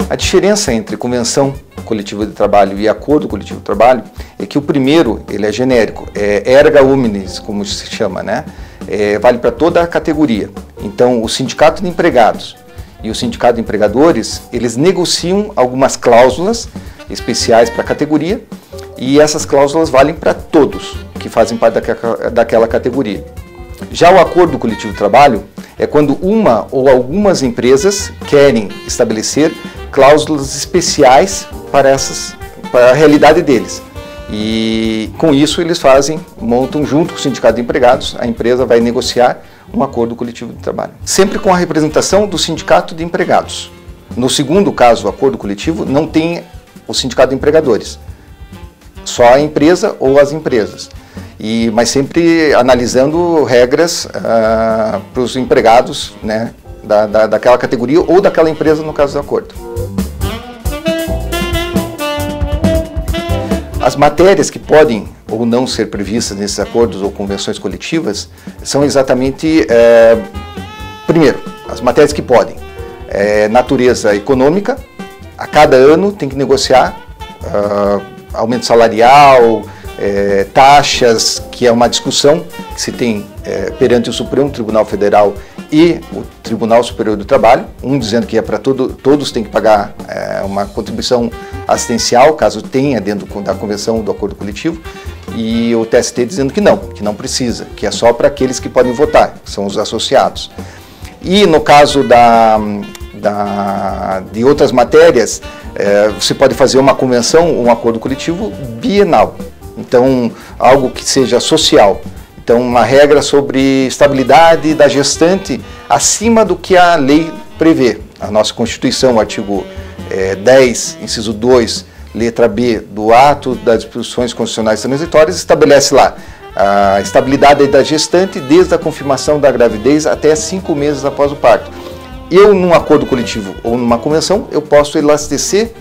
A diferença entre convenção coletiva de trabalho e acordo coletivo de trabalho é que o primeiro, ele é genérico, é erga omnes, como se chama, né? Vale para toda a categoria. Então, o sindicato de empregados e o sindicato de empregadores, eles negociam algumas cláusulas especiais para a categoria e essas cláusulas valem para todos que fazem parte daquela categoria. Já o acordo coletivo de trabalho é quando uma ou algumas empresas querem estabelecer cláusulas especiais para a realidade deles. E com isso eles montam junto com o sindicato de empregados, a empresa vai negociar um acordo coletivo de trabalho. Sempre com a representação do sindicato de empregados. No segundo caso, o acordo coletivo, não tem o sindicato de empregadores, só a empresa ou as empresas. Mas sempre analisando regras para os empregados, né, daquela categoria ou daquela empresa no caso do acordo. As matérias que podem ou não ser previstas nesses acordos ou convenções coletivas são exatamente, primeiro, as matérias que podem. Natureza econômica, a cada ano tem que negociar aumento salarial, taxas, que é uma discussão que se tem perante o Supremo Tribunal Federal e o Tribunal Superior do Trabalho, um dizendo que é para todos têm que pagar uma contribuição assistencial, caso tenha dentro da convenção do acordo coletivo, e o TST dizendo que não precisa, que é só para aqueles que podem votar, que são os associados. E no caso de outras matérias, você pode fazer uma convenção, um acordo coletivo bienal, então algo que seja social. Então, uma regra sobre estabilidade da gestante acima do que a lei prevê. A nossa Constituição, o artigo 10, inciso 2, letra B, do ato das disposições constitucionais transitórias, estabelece lá a estabilidade da gestante desde a confirmação da gravidez até 5 meses após o parto. Eu, num acordo coletivo ou numa convenção, eu posso elastecer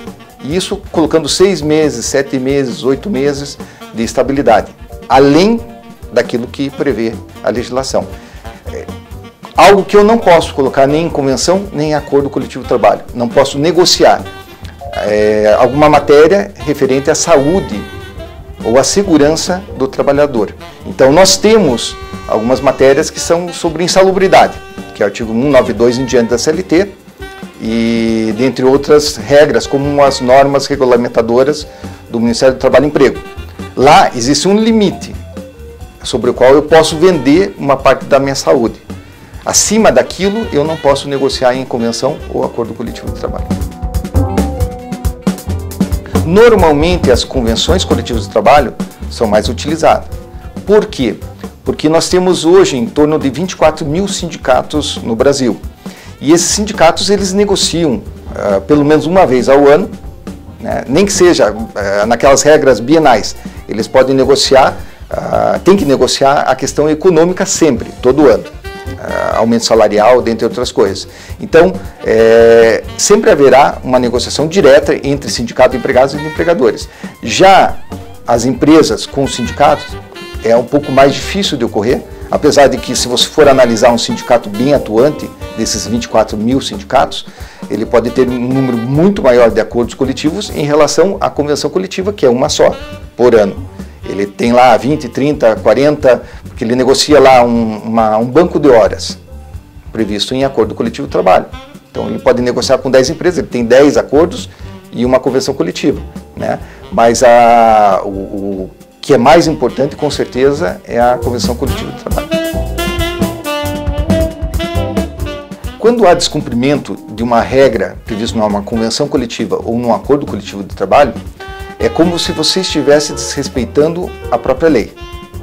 isso colocando 6 meses, 7 meses, 8 meses de estabilidade, além daquilo que prevê a legislação. Algo que eu não posso colocar nem em convenção, nem em acordo coletivo de trabalho. Não posso negociar alguma matéria referente à saúde ou à segurança do trabalhador. Então, nós temos algumas matérias que são sobre insalubridade, que é o artigo 192 em diante da CLT, e dentre outras regras, como as normas regulamentadoras do Ministério do Trabalho e Emprego. Lá existe um limite sobre o qual eu posso vender uma parte da minha saúde. Acima daquilo, eu não posso negociar em convenção ou acordo coletivo de trabalho. Normalmente, as convenções coletivas de trabalho são mais utilizadas. Por quê? Porque nós temos hoje em torno de 24 mil sindicatos no Brasil. E esses sindicatos, eles negociam pelo menos uma vez ao ano, né? Nem que seja naquelas regras bienais. Eles podem negociar, tem que negociar a questão econômica sempre, todo ano. Aumento salarial, dentre outras coisas. Então, sempre haverá uma negociação direta entre sindicato de empregados e de empregadores. Já as empresas com os sindicatos, é um pouco mais difícil de ocorrer, apesar de que, se você for analisar um sindicato bem atuante, desses 24 mil sindicatos, ele pode ter um número muito maior de acordos coletivos em relação à convenção coletiva, que é uma só por ano. Ele tem lá 20, 30, 40, porque ele negocia lá um banco de horas previsto em acordo coletivo de trabalho. Então, ele pode negociar com 10 empresas, ele tem 10 acordos e uma convenção coletiva, né? Mas o que é mais importante, com certeza, é a convenção coletiva de trabalho. Quando há descumprimento de uma regra prevista numa convenção coletiva ou num acordo coletivo de trabalho, é como se você estivesse desrespeitando a própria lei.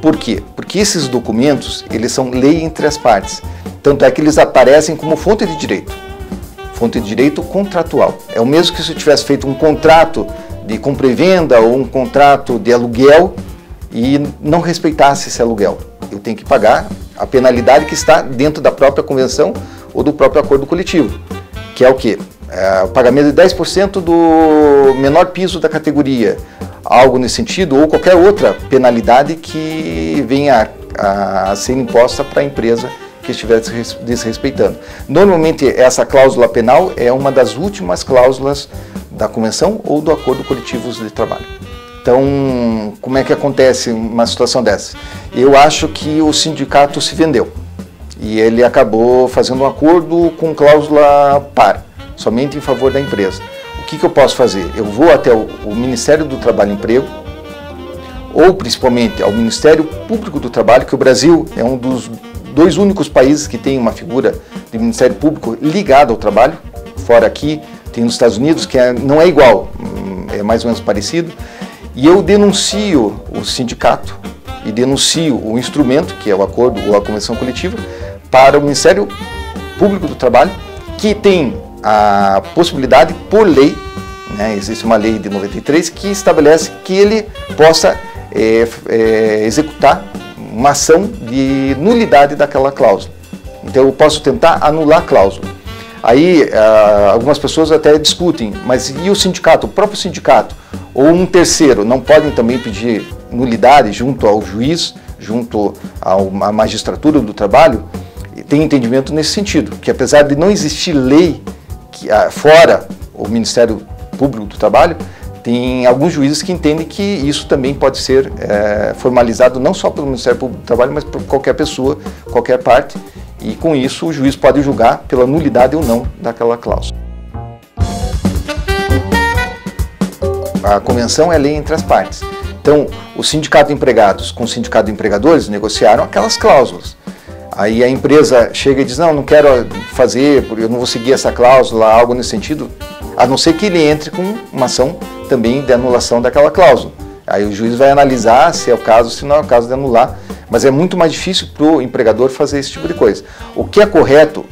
Por quê? Porque esses documentos, eles são lei entre as partes. Tanto é que eles aparecem como fonte de direito contratual. É o mesmo que se eu tivesse feito um contrato de compra e venda ou um contrato de aluguel e não respeitasse esse aluguel. Eu tenho que pagar a penalidade que está dentro da própria convenção ou do próprio acordo coletivo, que é o quê? O pagamento de 10% do menor piso da categoria, algo nesse sentido, ou qualquer outra penalidade que venha a ser imposta para a empresa que estiver desrespeitando. Normalmente essa cláusula penal é uma das últimas cláusulas da convenção ou do acordo coletivo de trabalho. Então, como é que acontece uma situação dessa? Eu acho que o sindicato se vendeu e ele acabou fazendo um acordo com cláusula par, somente em favor da empresa. O que eu posso fazer? Eu vou até o Ministério do Trabalho e Emprego, ou principalmente ao Ministério Público do Trabalho, que o Brasil é um dos 2 únicos países que tem uma figura de Ministério Público ligado ao trabalho. Fora aqui, tem nos Estados Unidos, que não é igual, é mais ou menos parecido. E eu denuncio o sindicato e denuncio o instrumento, que é o acordo ou a convenção coletiva, para o Ministério Público do Trabalho, que tem a possibilidade, por lei, né, existe uma lei de 93 que estabelece que ele possa executar uma ação de nulidade daquela cláusula. Então eu posso tentar anular a cláusula. Aí algumas pessoas até discutem, mas e o sindicato, o próprio sindicato, ou um terceiro, não podem também pedir nulidade junto ao juiz, junto à magistratura do trabalho? Tem entendimento nesse sentido, que apesar de não existir lei fora o Ministério Público do Trabalho, tem alguns juízes que entendem que isso também pode ser formalizado não só pelo Ministério Público do Trabalho, mas por qualquer pessoa, qualquer parte, e com isso o juiz pode julgar pela nulidade ou não daquela cláusula. A convenção é lei entre as partes. Então, o sindicato de empregados com o sindicato de empregadores negociaram aquelas cláusulas. Aí a empresa chega e diz, não quero fazer, eu não vou seguir essa cláusula, algo nesse sentido, a não ser que ele entre com uma ação também de anulação daquela cláusula. Aí o juiz vai analisar se é o caso, se não é o caso de anular, mas é muito mais difícil para o empregador fazer esse tipo de coisa. O que é correto,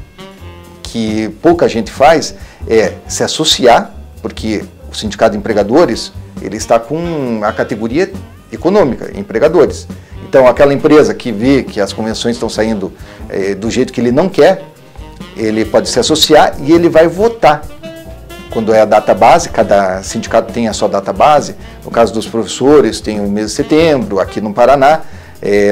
que pouca gente faz, é se associar, porque o sindicato de empregadores, ele está com a categoria econômica, empregadores. Então aquela empresa que vê que as convenções estão saindo do jeito que ele não quer, ele pode se associar e ele vai votar. Quando é a data base, cada sindicato tem a sua data base. No caso dos professores, tem o mês de setembro, aqui no Paraná.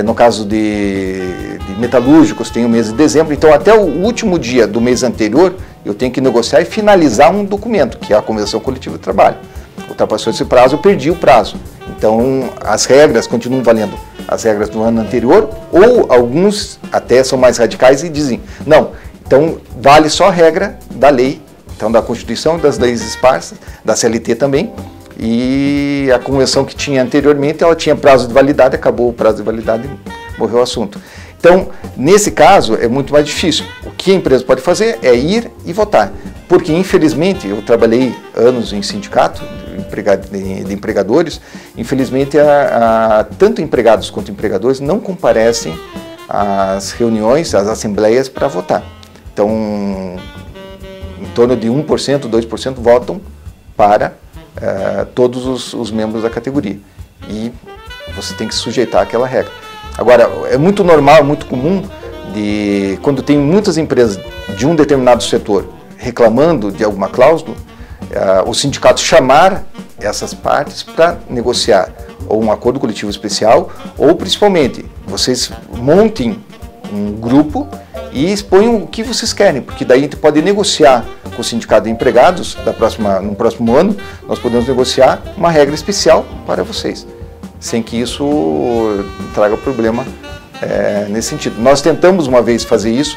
No caso de metalúrgicos, tem o mês de dezembro. Então, até o último dia do mês anterior, eu tenho que negociar e finalizar um documento, que é a Convenção Coletiva de Trabalho. Ultrapassou esse prazo, eu perdi o prazo. Então, as regras continuam valendo. As regras do ano anterior, ou alguns até são mais radicais e dizem, não, então vale só a regra da lei, então da Constituição, das leis esparsas, da CLT também, e a convenção que tinha anteriormente, ela tinha prazo de validade, acabou o prazo de validade e morreu o assunto. Então, nesse caso, é muito mais difícil. O que a empresa pode fazer é ir e votar, porque infelizmente, eu trabalhei anos em sindicato de empregadores, infelizmente tanto empregados quanto empregadores não comparecem às reuniões, às assembleias para votar. Então, em torno de 1%, 2% votam para todos os membros da categoria. E você tem que se sujeitar àquela regra. Agora, é muito normal, muito comum, quando tem muitas empresas de um determinado setor reclamando de alguma cláusula, o sindicato chamar essas partes para negociar ou um acordo coletivo especial, ou principalmente, vocês montem um grupo e exponham o que vocês querem, porque daí a gente pode negociar com o sindicato de empregados, no próximo ano, nós podemos negociar uma regra especial para vocês, sem que isso traga problema nesse sentido. Nós tentamos uma vez fazer isso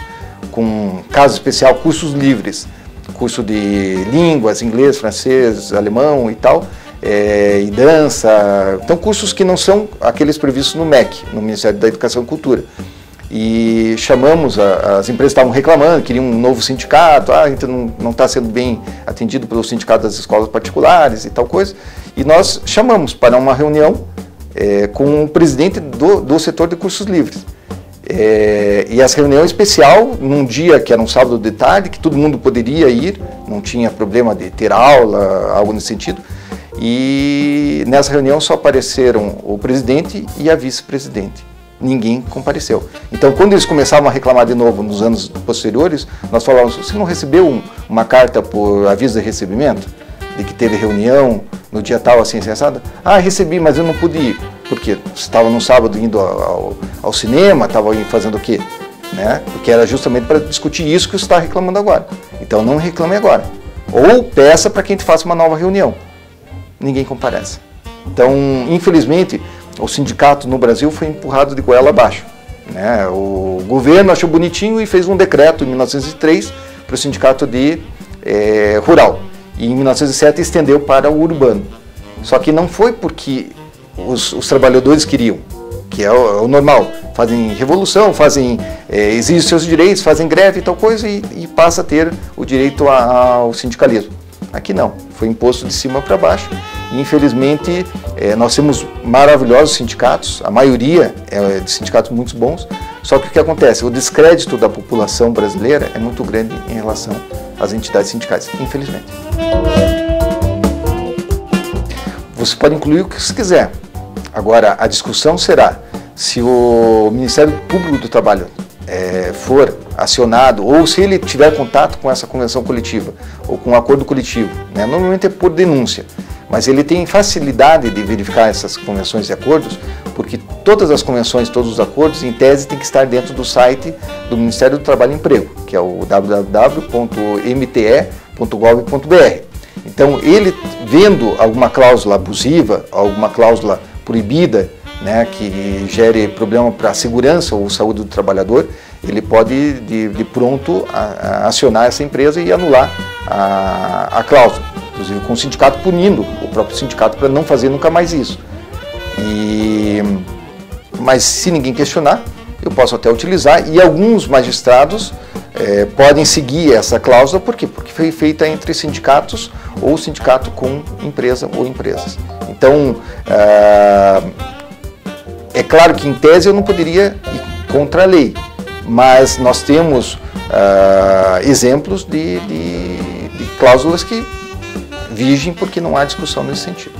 com caso especial, cursos livres, curso de línguas, inglês, francês, alemão e tal, e dança, então cursos que não são aqueles previstos no MEC, no Ministério da Educação e Cultura. E chamamos, as empresas estavam reclamando, queriam um novo sindicato, a gente não está sendo bem atendido pelo sindicato das escolas particulares e tal coisa, e nós chamamos para uma reunião com o presidente do setor de cursos livres. E essa reunião especial, num dia que era um sábado de tarde, que todo mundo poderia ir, não tinha problema de ter aula, algo nesse sentido, e nessa reunião só apareceram o presidente e a vice-presidente. Ninguém compareceu. Então, quando eles começavam a reclamar de novo nos anos posteriores, nós falávamos, você não recebeu uma carta por aviso de recebimento? De que teve reunião no dia tal, assim, assado? Ah, recebi, mas eu não pude ir. Por quê? Você estava no sábado indo ao cinema, estava fazendo o quê? né? Porque era justamente para discutir isso que você está reclamando agora. Então não reclame agora. Ou peça para que a gente faça uma nova reunião. Ninguém comparece. Então, infelizmente, o sindicato no Brasil foi empurrado de goela abaixo, né? O governo achou bonitinho e fez um decreto em 1903 para o sindicato de rural. E em 1907 estendeu para o urbano. Só que não foi porque os trabalhadores queriam, que é o normal. Fazem revolução, exigem seus direitos, fazem greve e tal coisa e passa a ter o direito ao sindicalismo. Aqui não, foi imposto de cima para baixo. E, infelizmente, nós temos maravilhosos sindicatos, a maioria é de sindicatos muito bons, só que o que acontece? O descrédito da população brasileira é muito grande em relação às entidades sindicais, infelizmente. Você pode incluir o que você quiser. Agora, a discussão será se o Ministério Público do Trabalho for acionado ou se ele tiver contato com essa convenção coletiva ou com um acordo coletivo, né? Normalmente é por denúncia, mas ele tem facilidade de verificar essas convenções e acordos, porque todas as convenções, todos os acordos, em tese, tem que estar dentro do site do Ministério do Trabalho e Emprego, que é o www.mte.gov.br. Então, ele vendo alguma cláusula abusiva, alguma cláusula proibida, né, que gere problema para a segurança ou saúde do trabalhador, ele pode de pronto acionar essa empresa e anular a cláusula, inclusive com o sindicato punindo o próprio sindicato para não fazer nunca mais isso. Mas se ninguém questionar, eu posso até utilizar, e alguns magistrados podem seguir essa cláusula, por quê? Porque foi feita entre sindicatos ou sindicato com empresa ou empresas. Então, é claro que em tese eu não poderia ir contra a lei, mas nós temos exemplos de cláusulas que vigem porque não há discussão nesse sentido.